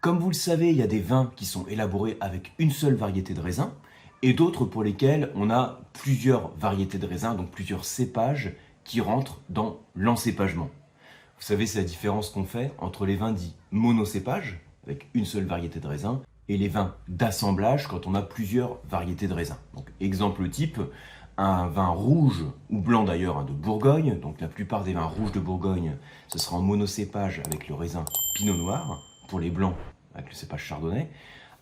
Comme vous le savez, il y a des vins qui sont élaborés avec une seule variété de raisin et d'autres pour lesquels on a plusieurs variétés de raisins, donc plusieurs cépages qui rentrent dans l'encépagement. Vous savez, c'est la différence qu'on fait entre les vins dits monocépages, avec une seule variété de raisin, et les vins d'assemblage quand on a plusieurs variétés de raisins. Donc, exemple type, un vin rouge ou blanc d'ailleurs de Bourgogne. Donc la plupart des vins rouges de Bourgogne, ce sera en monocépage avec le raisin Pinot Noir, pour les blancs avec le cépage Chardonnay.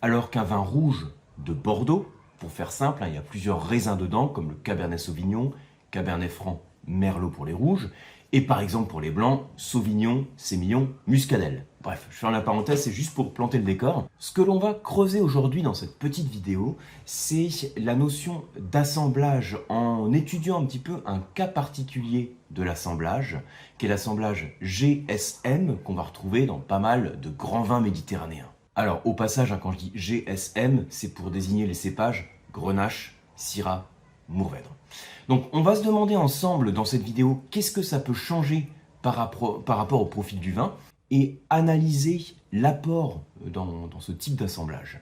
Alors qu'un vin rouge de Bordeaux, pour faire simple, il y a plusieurs raisins dedans, comme le Cabernet Sauvignon, Cabernet Franc, Merlot pour les rouges, et par exemple pour les blancs, Sauvignon, Sémillon, Muscadelle. Bref, je ferme la parenthèse, c'est juste pour planter le décor. Ce que l'on va creuser aujourd'hui dans cette petite vidéo, c'est la notion d'assemblage en étudiant un petit peu un cas particulier de l'assemblage, qui est l'assemblage GSM, qu'on va retrouver dans pas mal de grands vins méditerranéens. Alors, au passage, quand je dis GSM, c'est pour désigner les cépages Grenache, Syrah, Mourvèdre. Donc, on va se demander ensemble dans cette vidéo qu'est-ce que ça peut changer par rapport au profil du vin et analyser l'apport dans ce type d'assemblage.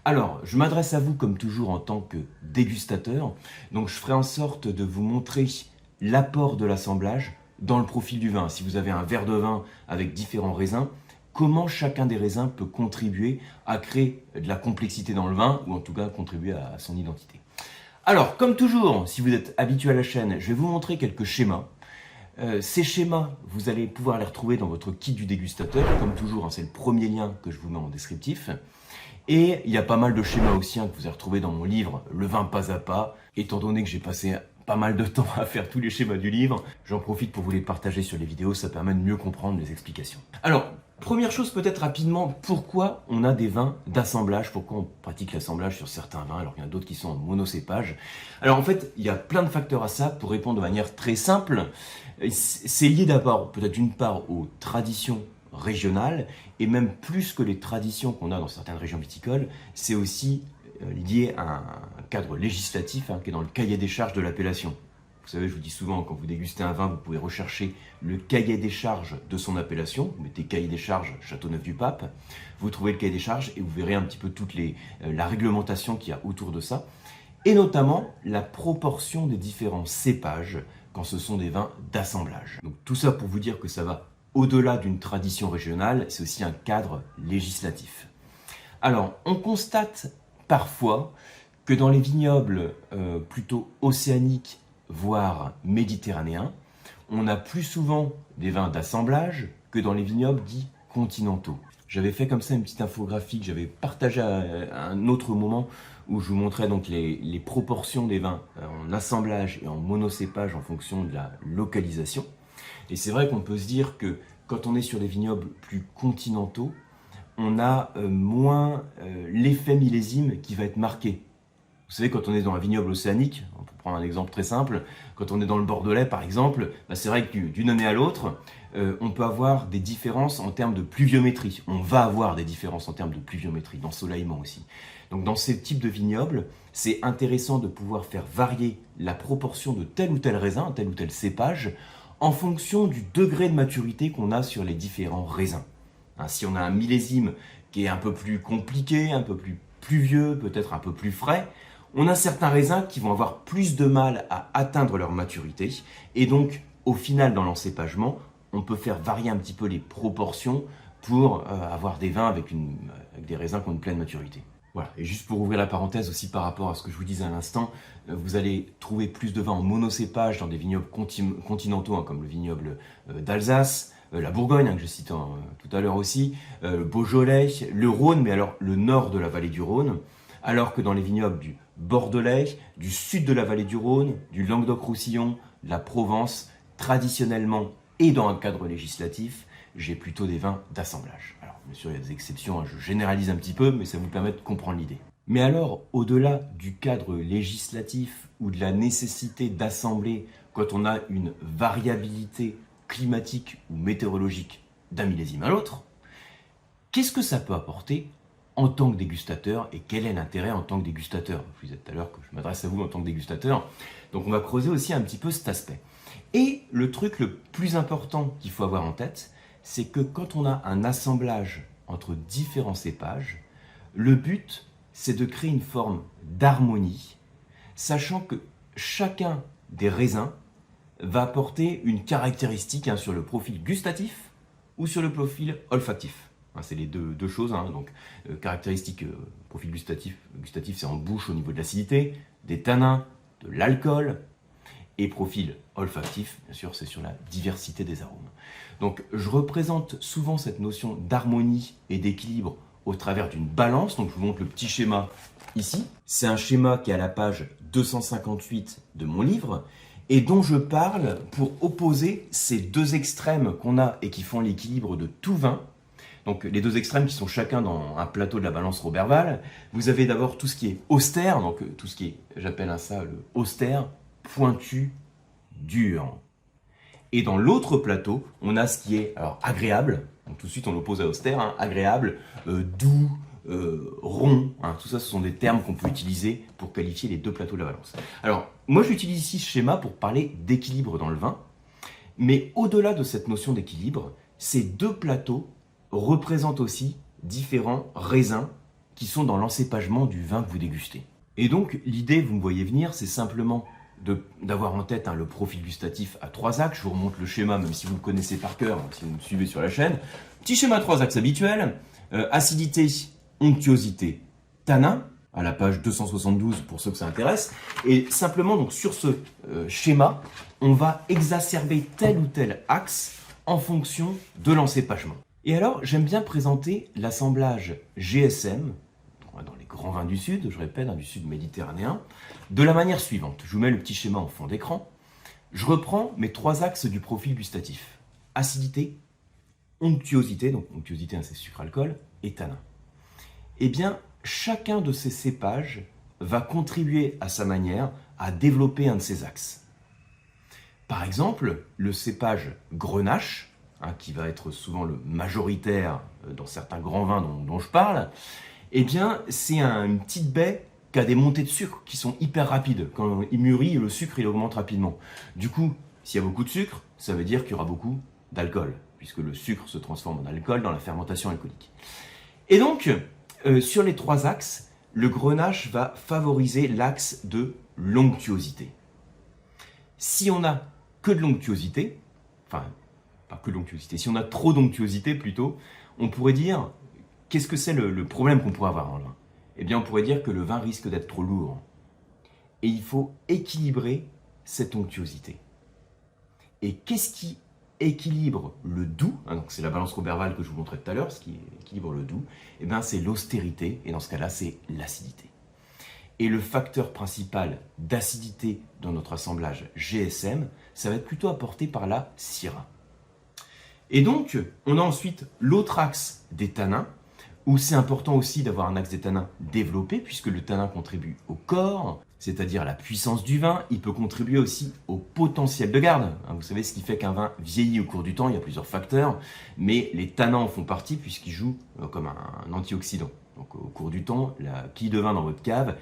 Alors, je m'adresse à vous comme toujours en tant que dégustateur, donc je ferai en sorte de vous montrer l'apport de l'assemblage dans le profil du vin. Si vous avez un verre de vin avec différents raisins, comment chacun des raisins peut contribuer à créer de la complexité dans le vin, ou en tout cas contribuer à son identité. Alors, comme toujours, si vous êtes habitué à la chaîne, je vais vous montrer quelques schémas. Ces schémas, vous allez pouvoir les retrouver dans votre kit du dégustateur. Comme toujours, c'est le premier lien que je vous mets en descriptif. Et il y a pas mal de schémas aussi que vous allez retrouver dans mon livre « Le vin pas à pas ». Étant donné que j'ai passé pas mal de temps à faire tous les schémas du livre, j'en profite pour vous les partager sur les vidéos, ça permet de mieux comprendre les explications. Alors, première chose peut-être rapidement, pourquoi on a des vins d'assemblage? Pourquoi on pratique l'assemblage sur certains vins alors qu'il y en a d'autres qui sont en monocépage? Alors en fait, il y a plein de facteurs à ça. Pour répondre de manière très simple, c'est lié d'abord peut-être d'une part aux traditions régionales et même plus que les traditions qu'on a dans certaines régions viticoles, c'est aussi lié à un cadre législatif qui est dans le cahier des charges de l'appellation. Vous savez, je vous dis souvent, quand vous dégustez un vin, vous pouvez rechercher le cahier des charges de son appellation. Vous mettez cahier des charges Châteauneuf-du-Pape, vous trouvez le cahier des charges et vous verrez un petit peu toute la réglementation qu'il y a autour de ça. Et notamment la proportion des différents cépages quand ce sont des vins d'assemblage. Donc tout ça pour vous dire que ça va au-delà d'une tradition régionale, c'est aussi un cadre législatif. Alors, on constate parfois que dans les vignobles plutôt océaniques, voire méditerranéens, on a plus souvent des vins d'assemblage que dans les vignobles dits continentaux. J'avais fait comme ça une petite infographie que j'avais partagée à un autre moment où je vous montrais donc les proportions des vins en assemblage et en monocépage en fonction de la localisation. Et c'est vrai qu'on peut se dire que quand on est sur des vignobles plus continentaux, on a moins l'effet millésime qui va être marqué. Vous savez, quand on est dans un vignoble océanique, on peut prendre un exemple très simple, quand on est dans le Bordelais par exemple, c'est vrai que d'une année à l'autre, on peut avoir des différences en termes de pluviométrie. On va avoir des différences en termes de pluviométrie, d'ensoleillement aussi. Donc dans ces types de vignobles, c'est intéressant de pouvoir faire varier la proportion de tel ou tel raisin, tel ou tel cépage, en fonction du degré de maturité qu'on a sur les différents raisins. Si on a un millésime qui est un peu plus compliqué, un peu plus pluvieux, peut-être un peu plus frais, on a certains raisins qui vont avoir plus de mal à atteindre leur maturité. Et donc, au final, dans l'encépagement, on peut faire varier un petit peu les proportions pour avoir des vins avec des raisins qui ont une pleine maturité. Voilà. Et juste pour ouvrir la parenthèse aussi par rapport à ce que je vous disais à l'instant, vous allez trouver plus de vins en monocépage dans des vignobles continentaux, comme le vignoble d'Alsace, la Bourgogne, que je cite tout à l'heure aussi, le Beaujolais, le Rhône, mais alors le nord de la vallée du Rhône, alors que dans les vignobles du Bordelais, du sud de la vallée du Rhône, du Languedoc-Roussillon, de la Provence, traditionnellement et dans un cadre législatif, j'ai plutôt des vins d'assemblage. Alors, bien sûr, il y a des exceptions, je généralise un petit peu, mais ça vous permet de comprendre l'idée. Mais alors, au-delà du cadre législatif ou de la nécessité d'assembler quand on a une variabilité climatique ou météorologique d'un millésime à l'autre, qu'est-ce que ça peut apporter en tant que dégustateur et quel est l'intérêt en tant que dégustateur? Je vous disais tout à l'heure que je m'adresse à vous en tant que dégustateur, donc on va creuser aussi un petit peu cet aspect. Et le truc le plus important qu'il faut avoir en tête, c'est que quand on a un assemblage entre différents cépages, le but, c'est de créer une forme d'harmonie, sachant que chacun des raisins va apporter une caractéristique sur le profil gustatif ou sur le profil olfactif. C'est les deux choses. Donc, caractéristique profil gustatif c'est en bouche au niveau de l'acidité, des tanins, de l'alcool. Et profil olfactif, bien sûr, c'est sur la diversité des arômes. Donc, je représente souvent cette notion d'harmonie et d'équilibre au travers d'une balance. Donc, je vous montre le petit schéma ici. C'est un schéma qui est à la page 258 de mon livre et dont je parle pour opposer ces deux extrêmes qu'on a et qui font l'équilibre de tout vin. Donc les deux extrêmes qui sont chacun dans un plateau de la balance Roberval. Vous avez d'abord tout ce qui est austère, donc tout ce qui est, j'appelle ça le austère, pointu, dur. Et dans l'autre plateau, on a ce qui est alors agréable, donc tout de suite on l'oppose à austère, agréable, doux, rond, tout ça ce sont des termes qu'on peut utiliser pour qualifier les deux plateaux de la balance. Alors moi j'utilise ici ce schéma pour parler d'équilibre dans le vin, mais au-delà de cette notion d'équilibre, ces deux plateaux représentent aussi différents raisins qui sont dans l'encépagement du vin que vous dégustez. Et donc l'idée, vous me voyez venir, c'est simplement d'avoir en tête le profil gustatif à 3 axes. Je vous remonte le schéma, même si vous le connaissez par cœur, si vous me suivez sur la chaîne. Petit schéma 3 axes habituel, acidité, onctuosité, tanin, à la page 272 pour ceux que ça intéresse. Et simplement, donc, sur ce schéma, on va exacerber tel ou tel axe en fonction de l'encépagement. Et alors, j'aime bien présenter l'assemblage GSM, dans les grands vins du Sud, je répète, du Sud méditerranéen, de la manière suivante. Je vous mets le petit schéma en fond d'écran. Je reprends mes 3 axes du profil gustatif. Acidité, onctuosité, donc onctuosité c'est sucre-alcool, et tanin. Eh bien, chacun de ces cépages va contribuer à sa manière à développer un de ces axes. Par exemple, le cépage Grenache, qui va être souvent le majoritaire dans certains grands vins dont je parle, eh bien, c'est une petite baie qui a des montées de sucre qui sont hyper rapides. Quand il mûrit, le sucre il augmente rapidement. Du coup, s'il y a beaucoup de sucre, ça veut dire qu'il y aura beaucoup d'alcool, puisque le sucre se transforme en alcool dans la fermentation alcoolique. Et donc, sur les 3 axes, le Grenache va favoriser l'axe de l'onctuosité. Si on a que de l'onctuosité, enfin, pas que de l'onctuosité, si on a trop d'onctuosité plutôt, on pourrait dire, qu'est-ce que c'est le problème qu'on pourrait avoir dans le vin? Eh bien, on pourrait dire que le vin risque d'être trop lourd. Et il faut équilibrer cette onctuosité. Et qu'est-ce qui équilibre le doux? Donc c'est la balance Roberval que je vous montrais tout à l'heure, ce qui équilibre le doux. Eh bien, c'est l'austérité, et dans ce cas-là, c'est l'acidité. Et le facteur principal d'acidité dans notre assemblage GSM, ça va être plutôt apporté par la Syrah. Et donc, on a ensuite l'autre axe des tanins, où c'est important aussi d'avoir un axe des tanins développé, puisque le tanin contribue au corps, c'est-à-dire à la puissance du vin. Il peut contribuer aussi au potentiel de garde. Vous savez, ce qui fait qu'un vin vieillit au cours du temps, il y a plusieurs facteurs, mais les tanins en font partie, puisqu'ils jouent comme un antioxydant. Donc au cours du temps, la quille de vin dans votre cave,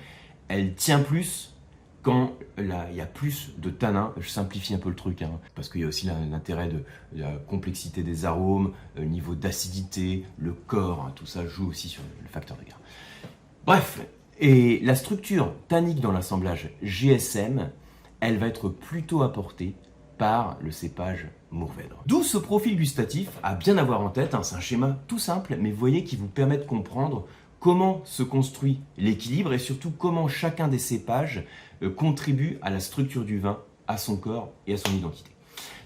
elle tient plus quand il y a plus de tanins. Je simplifie un peu le truc, parce qu'il y a aussi l'intérêt de la complexité des arômes, le niveau d'acidité, le corps, tout ça joue aussi sur le facteur de garde. Bref, et la structure tannique dans l'assemblage GSM, elle va être plutôt apportée par le cépage Mourvèdre. D'où ce profil gustatif à bien avoir en tête, c'est un schéma tout simple, mais vous voyez qui vous permet de comprendre comment se construit l'équilibre et surtout comment chacun des cépages contribue à la structure du vin, à son corps et à son identité.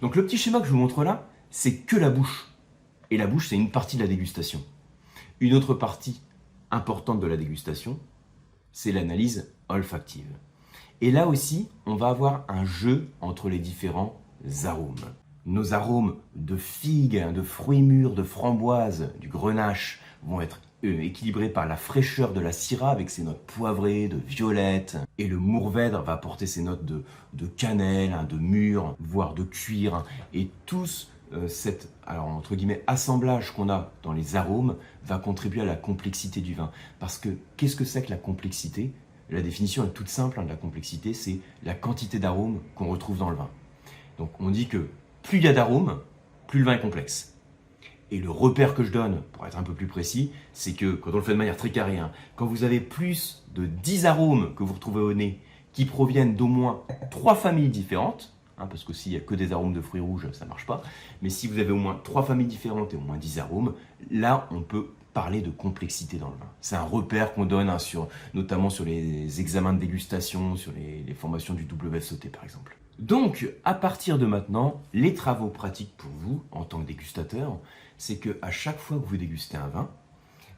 Donc le petit schéma que je vous montre là, c'est que la bouche. Et la bouche, c'est une partie de la dégustation. Une autre partie importante de la dégustation, c'est l'analyse olfactive. Et là aussi, on va avoir un jeu entre les différents arômes. Nos arômes de figues, de fruits mûrs, de framboises, du grenache vont être équilibrés par la fraîcheur de la Syrah avec ses notes poivrées, de violette. Et le Mourvèdre va apporter ses notes de cannelle, de mûre, voire de cuir. Et tous cet entre guillemets, assemblage qu'on a dans les arômes va contribuer à la complexité du vin. Parce que qu'est-ce que c'est que la complexité? La définition est toute simple de la complexité, c'est la quantité d'arômes qu'on retrouve dans le vin. Donc on dit que plus il y a d'arômes, plus le vin est complexe. Et le repère que je donne, pour être un peu plus précis, c'est que quand on le fait de manière très carrée, quand vous avez plus de 10 arômes que vous retrouvez au nez qui proviennent d'au moins 3 familles différentes, parce que s'il n'y a que des arômes de fruits rouges, ça ne marche pas, mais si vous avez au moins 3 familles différentes et au moins 10 arômes, là on peut parler de complexité dans le vin. C'est un repère qu'on donne notamment sur les examens de dégustation, sur les formations du WSET par exemple. Donc, à partir de maintenant, les travaux pratiques pour vous, en tant que dégustateur, c'est qu'à chaque fois que vous dégustez un vin,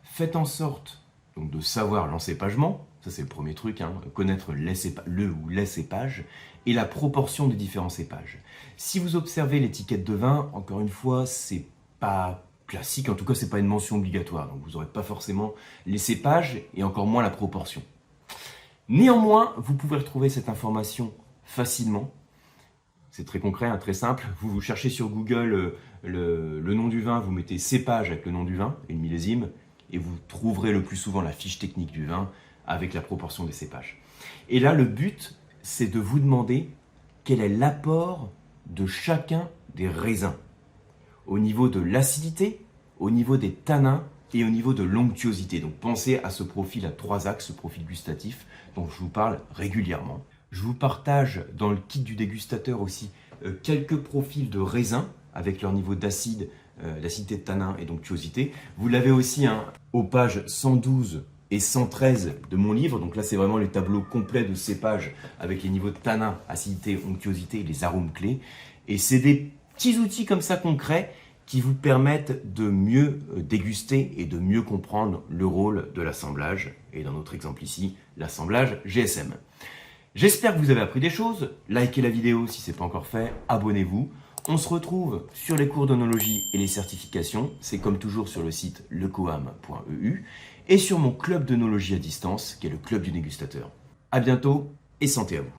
faites en sorte donc, de savoir l'encépagement, ça c'est le premier truc, connaître le ou les cépages, et la proportion des différents cépages. Si vous observez l'étiquette de vin, encore une fois, c'est pas classique, en tout cas c'est pas une mention obligatoire, donc vous n'aurez pas forcément les cépages et encore moins la proportion. Néanmoins, vous pouvez retrouver cette information facilement. C'est très concret, très simple. Vous cherchez sur Google le nom du vin, vous mettez cépage avec le nom du vin et le millésime, et vous trouverez le plus souvent la fiche technique du vin avec la proportion des cépages. Et là, le but, c'est de vous demander quel est l'apport de chacun des raisins, au niveau de l'acidité, au niveau des tanins et au niveau de l'onctuosité. Donc pensez à ce profil à 3 axes, ce profil gustatif dont je vous parle régulièrement. Je vous partage dans le kit du dégustateur aussi quelques profils de raisins avec leur niveau d'acide, d'acidité de tanin et d'onctuosité. Vous l'avez aussi aux pages 112 et 113 de mon livre. Donc là, c'est vraiment les tableaux complets de cépages avec les niveaux de tanin, acidité, onctuosité et les arômes clés. Et c'est des petits outils comme ça concrets qui vous permettent de mieux déguster et de mieux comprendre le rôle de l'assemblage. Et dans notre exemple ici, l'assemblage GSM. J'espère que vous avez appris des choses. Likez la vidéo si ce n'est pas encore fait. Abonnez-vous. On se retrouve sur les cours d'onologie et les certifications. C'est comme toujours sur le site lecoam.eu et sur mon club d'onologie à distance qui est le club du dégustateur. À bientôt et santé à vous.